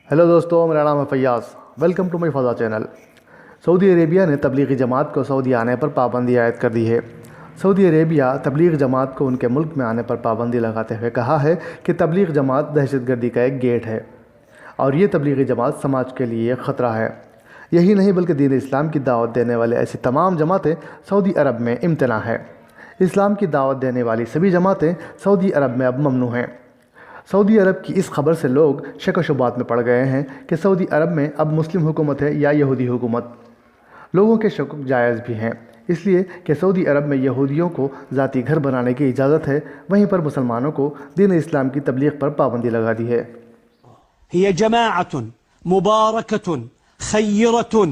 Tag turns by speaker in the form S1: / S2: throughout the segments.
S1: Hello दोस्तों, मेरा नाम है Faiyaz. Welcome to my Faza channel. Saudi Arabia ने तबलीगी जमात को सऊदी आने पर पाबंदी आयद कर दी है। सऊदी अरेबिया तबलीग जमात को उनके मुल्क में आने पर पाबंदी लगाते हुए कहा है कि तबलीग जमात दहशतगर्दी का एक गेट है और ये तबलीगी जमात समाज के लिए एक ख़तरा है। यही नहीं बल्कि दीन इस्लाम की दावत देने वाले ऐसी तमाम जमातें सऊदी अरब में इम्तना है। इस्लाम की दावत देने वाली सभी जमातें सऊदी अरब में अब ममनू हैं। सऊदी अरब की इस खबर से लोग शक व शुबात में पड़ गए हैं कि सऊदी अरब में अब मुस्लिम हुकूमत है या यहूदी हुकूमत। लोगों के शक जायज़ भी हैं, इसलिए कि सऊदी अरब में यहूदियों को ज़ाती घर बनाने की इजाज़त है, वहीं पर मुसलमानों को दीन इस्लाम की तबलीग पर पाबंदी लगा दी है।
S2: هي جماعة مباركة خيرة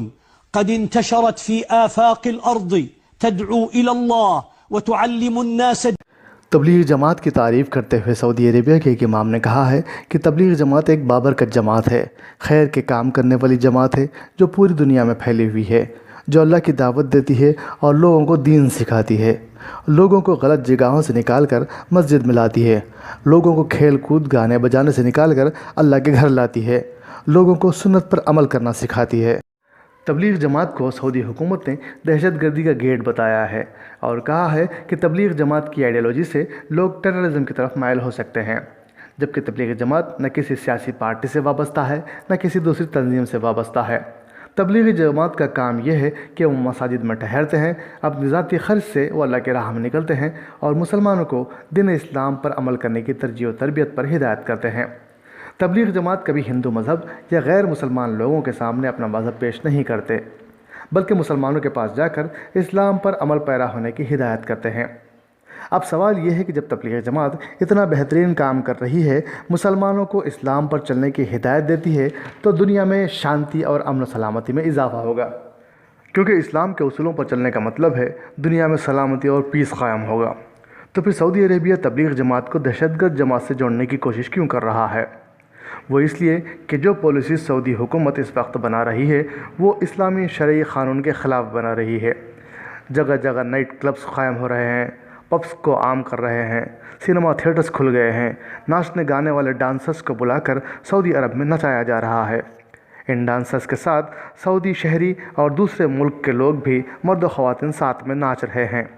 S2: قد انتشرت في آفاق الأرض تدعو إلى الله وتعلم الناس.
S1: तबलीग जमात की तारीफ़ करते हुए सऊदी अरेबिया के एक इमाम ने कहा है कि तबलीग जमात एक बाबरकत जमात है, खैर के काम करने वाली जमात है जो पूरी दुनिया में फैली हुई है, जो अल्लाह की दावत देती है और लोगों को दीन सिखाती है, लोगों को गलत जगहों से निकाल कर मस्जिद में लाती है, लोगों को खेल कूद गाने बजाने से निकाल कर अल्लाह के घर लाती है, लोगों को सुन्नत पर अमल करना सिखाती है। तबलीग जमात को सऊदी हुकूमत ने दहशतगर्दी का गेट बताया है और कहा है कि तबलीग जमात की आइडियोलॉजी से लोग टेररिज्म की तरफ माइल हो सकते हैं, जबकि तबलीग जमात न किसी सियासी पार्टी से वाबस्ता है न किसी दूसरी तंजीम से वाबस्ता है। तबलीगी जमात का काम यह है कि वो मसाजिद में ठहरते हैं, अपनी ज़ाती खर्च से वो अल्लाह के राह में निकलते हैं और मुसलमानों को दीन इस्लाम पर अमल करने की तरजीह व तरबियत पर हिदायत करते हैं। तबलीग जमात कभी हिंदू मज़हब या गैर मुसलमान लोगों के सामने अपना मज़हब पेश नहीं करते, बल्कि मुसलमानों के पास जाकर इस्लाम पर अमल पैरा होने की हिदायत करते हैं। अब सवाल यह है कि जब तबलीग जमात इतना बेहतरीन काम कर रही है, मुसलमानों को इस्लाम पर चलने की हिदायत देती है, तो दुनिया में शांति और अमन सलामती में इजाफ़ा होगा, क्योंकि इस्लाम के उसूलों पर चलने का मतलब है दुनिया में सलामती और पीस कायम होगा। तो फिर सऊदी अरेबिया तबलीग जमात को दहशतगर्द जमात से जोड़ने की कोशिश क्यों कर रहा है? वो इसलिए कि जो पॉलिसी सऊदी हुकूमत इस वक्त बना रही है वो इस्लामी शरई क़ानून के ख़िलाफ़ बना रही है। जगह जगह नाइट क्लब्स क़ायम हो रहे हैं, पब्स को आम कर रहे हैं, सिनेमा थिएटर्स खुल गए हैं, नाचने गाने वाले डांसर्स को बुलाकर सऊदी अरब में नचाया जा रहा है। इन डांसर्स के साथ सऊदी शहरी और दूसरे मुल्क के लोग भी मर्द व ख़वातीन साथ में नाच रहे हैं।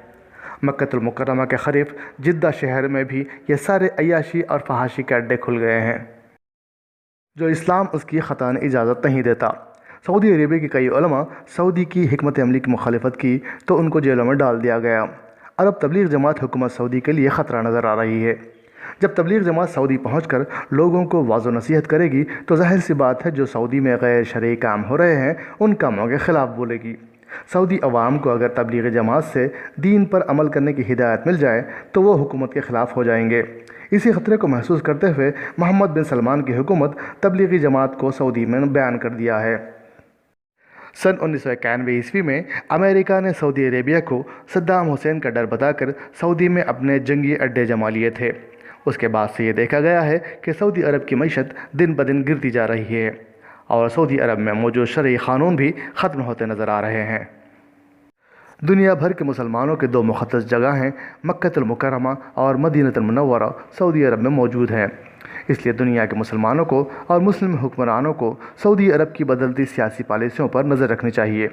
S1: मक्कतुल मुकर्रमा के क़रीब जिद्दा शहर में भी ये सारे अय्याशी और फहाशी के अड्डे खुल गए हैं, जो इस्लाम उसकी ख़तान इजाज़त नहीं देता। सऊदी अरेबिया के कई उलमा सऊदी की हिकमत अमली की मुखालिफत की तो उनको जेलों में डाल दिया गया। अरब तबलीग जमात हुकूमत सऊदी के लिए ख़तरा नज़र आ रही है। जब तबलीग जमात सऊदी पहुंचकर लोगों को वाज़ो नसीहत करेगी तो ज़ाहिर सी बात है जो सऊदी में गैर शरई काम हो रहे हैं उन कामों के ख़िलाफ़ बोलेगी। सऊदी अवाम को अगर तबलीग जमात से दीन पर अमल करने की हिदायत मिल जाए तो वो हुकूमत के ख़िलाफ़ हो जाएंगे। इसी ख़तरे को महसूस करते हुए मोहम्मद बिन सलमान की हुकूमत तबलीगी जमात को सऊदी में बैन कर दिया है। सन 1991 ईस्वी में अमेरिका ने सऊदी अरेबिया को सद्दाम हुसैन का डर बताकर सऊदी में अपने जंगी अड्डे जमा लिए थे। उसके बाद से ये देखा गया है कि सऊदी अरब की मईशत दिन ब दिन गिरती जा रही है और सऊदी अरब में मौजूद शरई क़ानून भी ख़त्म होते नज़र आ रहे हैं। दुनिया भर के मुसलमानों के दो मुक़द्दस जगह हैं, मक्कतुल मुकर्रमा और मदीनतुल मुनव्वरा सऊदी अरब में मौजूद हैं। इसलिए दुनिया के मुसलमानों को और मुस्लिम हुक्मरानों को सऊदी अरब की बदलती सियासी पॉलिसियों पर नज़र रखनी चाहिए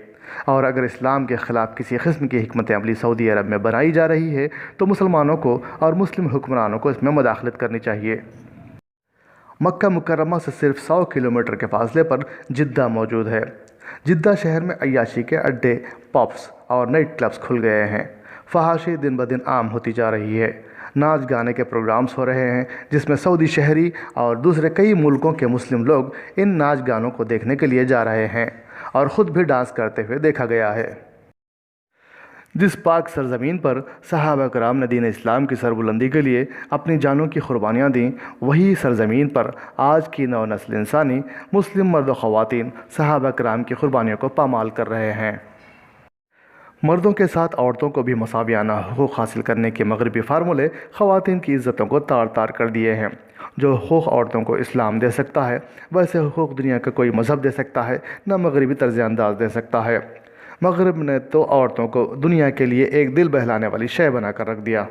S1: और अगर इस्लाम के ख़िलाफ़ किसी किस्म की हिकमत अमली सऊदी अरब में बनाई जा रही है तो मुसलमानों को और मुस्लिम हुक्मरानों को इसमें मुदाखलत करनी चाहिए। मक्का मुकर्रमा से सिर्फ 100 किलोमीटर के फासले पर जिद्दा मौजूद है। जिद्दा शहर में अय्याशी के अड्डे, पब्स और नाइट क्लब्स खुल गए हैं। फहाशी दिन ब दिन आम होती जा रही है। नाच गाने के प्रोग्राम्स हो रहे हैं जिसमें सऊदी शहरी और दूसरे कई मुल्कों के मुस्लिम लोग इन नाच गानों को देखने के लिए जा रहे हैं और ख़ुद भी डांस करते हुए देखा गया है। जिस पाक सरज़मीन पर सहाबा कराम ने दीन इस्लाम की सरबुलंदी के लिए अपनी जानों की क़ुरबानियाँ दीं, वही सरज़मीन पर आज की नौ नस्ल इंसानी मुस्लिम मर्द व ख़वातीन सहाबा कराम की क़ुरबानियों को पामाल कर रहे हैं। मर्दों के साथ औरतों को भी मसावियाना हुकूक़ हासिल करने के मगरबी फार्मूले ख़वातीन की इज़्ज़तों को तार तार कर दिए हैं। जो हुकूक़ औरतों को इस्लाम दे सकता है वैसे हुकूक़ दुनिया का कोई मज़हब दे सकता है न मगरबी तर्ज़ अंदाज़ दे सकता है। मगरब ने तो औरतों को दुनिया के लिए एक दिल बहलाने वाली शय बना कर रख दिया।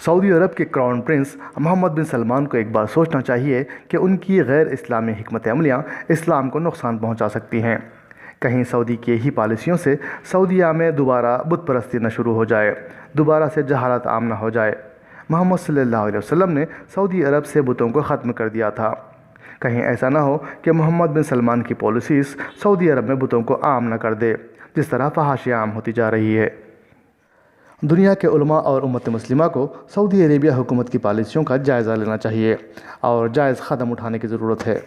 S1: سعودی عرب کے کراؤن پرنس محمد بن سلمان کو ایک بار سوچنا چاہیے کہ ان کی غیر اسلامی حکمت عملیاں اسلام کو نقصان پہنچا سکتی ہیں۔ کہیں سعودی کی ہی پالیسیوں سے سعودیہ میں دوبارہ بت پرستی نہ شروع ہو جائے، دوبارہ سے جہالت عام نہ ہو جائے۔ محمد صلی اللہ علیہ وسلم نے سعودی عرب سے بتوں کو ختم کر دیا تھا۔ کہیں ایسا نہ ہو کہ محمد بن سلمان کی پالیسیز سعودی عرب میں بتوں کو عام نہ کر دے، جس طرح فحاشی عام ہوتی جا رہی ہے۔ دنیا کے علماء اور امت مسلمہ کو سعودی عربیہ حکومت کی پالیسیوں کا جائزہ لینا چاہیے اور جائز قدم اٹھانے کی ضرورت ہے۔